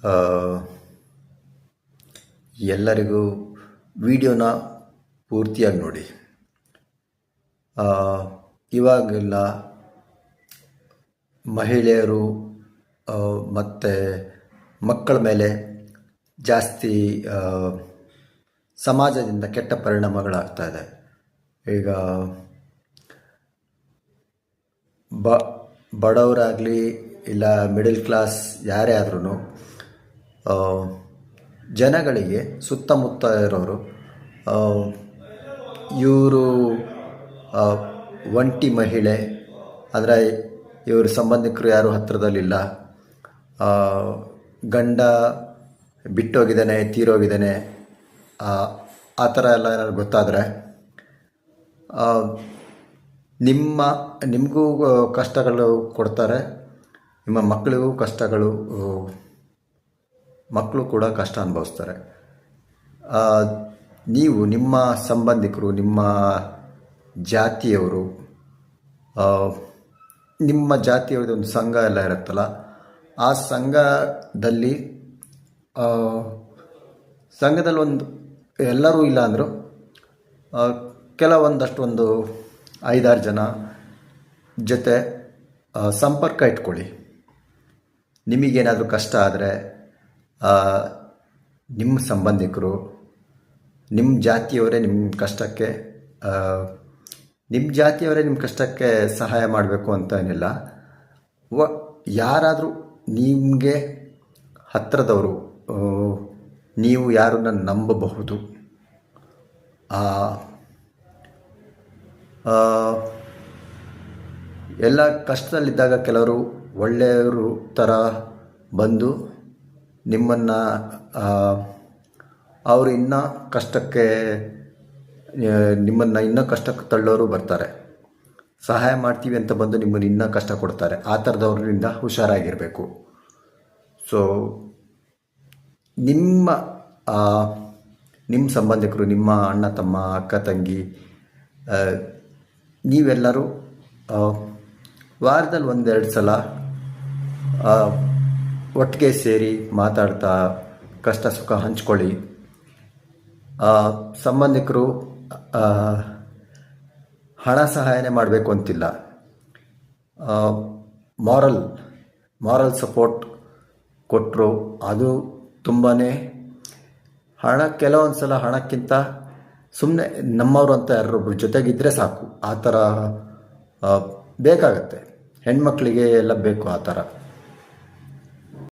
ಆ, ಎಲ್ಲರಿಗೂ ವಿಡಿಯೋನ ಪೂರ್ತಿಯಾಗಿ ನೋಡಿ. ಆ, ಇವಾಗೆಲ್ಲ ಮಹಿಳೆಯರು ಮತ್ತು ಮಕ್ಕಳ ಮೇಲೆ ಜಾಸ್ತಿ ಸಮಾಜದಿಂದ ಕೆಟ್ಟ ಪರಿಣಾಮಗಳಾಗ್ತಾ ಇದೆ. ಈಗ ಬಡವರಾಗಲಿ ಇಲ್ಲ ಮಿಡಲ್ ಕ್ಲಾಸ್ ಯಾರೇ ಆದ್ರೂ ಜನಗಳಿಗೆ ಸುತ್ತಮುತ್ತ ಇರೋರು ಇವರು ಒಂಟಿ ಮಹಿಳೆ, ಅಂದರೆ ಇವ್ರ ಸಂಬಂಧಿಕರು ಯಾರು ಹತ್ತಿರದಲ್ಲಿಲ್ಲ, ಗಂಡ ಬಿಟ್ಟೋಗಿದ್ದಾನೆ, ತೀರೋಗಿದ್ದಾನೆ, ಆ ಥರ ಎಲ್ಲ ಏನಾದ್ರು ಗೊತ್ತಾದರೆ ನಿಮಗೂ ಕಷ್ಟಗಳು ಕೊಡ್ತಾರೆ, ನಿಮ್ಮ ಮಕ್ಕಳಿಗೂ ಕಷ್ಟಗಳು, ಮಕ್ಕಳು ಕೂಡ ಕಷ್ಟ ಅನುಭವಿಸ್ತಾರೆ. ನೀವು ನಿಮ್ಮ ಸಂಬಂಧಿಕರು, ನಿಮ್ಮ ಜಾತಿಯವರು, ನಿಮ್ಮ ಜಾತಿಯವ್ರದ್ದು ಒಂದು ಸಂಘ ಎಲ್ಲ ಇರುತ್ತಲ್ಲ, ಆ ಸಂಘದಲ್ಲಿ ಒಂದು ಎಲ್ಲರೂ ಇಲ್ಲ ಅಂದರು ಕೆಲವೊಂದಷ್ಟು 5-6 ಜನ ಜೊತೆ ಸಂಪರ್ಕ ಇಟ್ಕೊಳ್ಳಿ. ನಿಮಗೇನಾದರೂ ಕಷ್ಟ ಆದರೆ ನಿಮ್ಮ ಸಂಬಂಧಿಕರು, ನಿಮ್ಮ ಜಾತಿಯವರೇ ನಿಮ್ಮ ಕಷ್ಟಕ್ಕೆ ಸಹಾಯ ಮಾಡಬೇಕು ಅಂತ ಏನಿಲ್ಲ. ಯಾರಾದರೂ ನಿಮಗೆ ಹತ್ತಿರದವರು, ನೀವು ಯಾರನ್ನ ನಂಬಬಹುದು, ಎಲ್ಲ ಕಷ್ಟದಲ್ಲಿದ್ದಾಗ ಕೆಲವರು ಒಳ್ಳೆಯವರು ಥರ ಬಂದು ನಿಮ್ಮನ್ನು ಅವರು ಇನ್ನೂ ಕಷ್ಟಕ್ಕೆ ತಳ್ಳೋರು ಬರ್ತಾರೆ. ಸಹಾಯ ಮಾಡ್ತೀವಿ ಅಂತ ಬಂದು ನಿಮ್ಮನ್ನು ಇನ್ನೂ ಕಷ್ಟ ಕೊಡ್ತಾರೆ. ಆ ಥರದವ್ರಿಂದ ಹುಷಾರಾಗಿರಬೇಕು. ಸೊ ನಿಮ್ಮ ಸಂಬಂಧಿಕರು, ನಿಮ್ಮ ಅಣ್ಣ ತಮ್ಮ, ಅಕ್ಕ ತಂಗಿ, ನೀವೆಲ್ಲರೂ ವಾರದಲ್ಲಿ 1-2 ಸಲ ಒಟ್ಟಿಗೆ ಸೇರಿ ಮಾತಾಡ್ತಾ ಕಷ್ಟ ಸುಖ ಹಂಚ್ಕೊಳ್ಳಿ. ಸಂಬಂಧಿಕರು ಹಣ ಸಹಾಯನೇ ಮಾಡಬೇಕು ಅಂತಿಲ್ಲ, ಮಾರಲ್ ಸಪೋರ್ಟ್ ಕೊಟ್ಟರು ಅದು ತುಂಬಾ ಕೆಲವೊಂದು ಸಲ ಹಣಕ್ಕಿಂತ ಸುಮ್ಮನೆ ನಮ್ಮವರು ಅಂತ ಯಾರೊಬ್ಬರು ಜೊತೆಗಿದ್ದರೆ ಸಾಕು. ಆ ಥರ ಬೇಕಾಗತ್ತೆ, ಹೆಣ್ಮಕ್ಳಿಗೆ ಎಲ್ಲ ಬೇಕು ಆ ಥರ.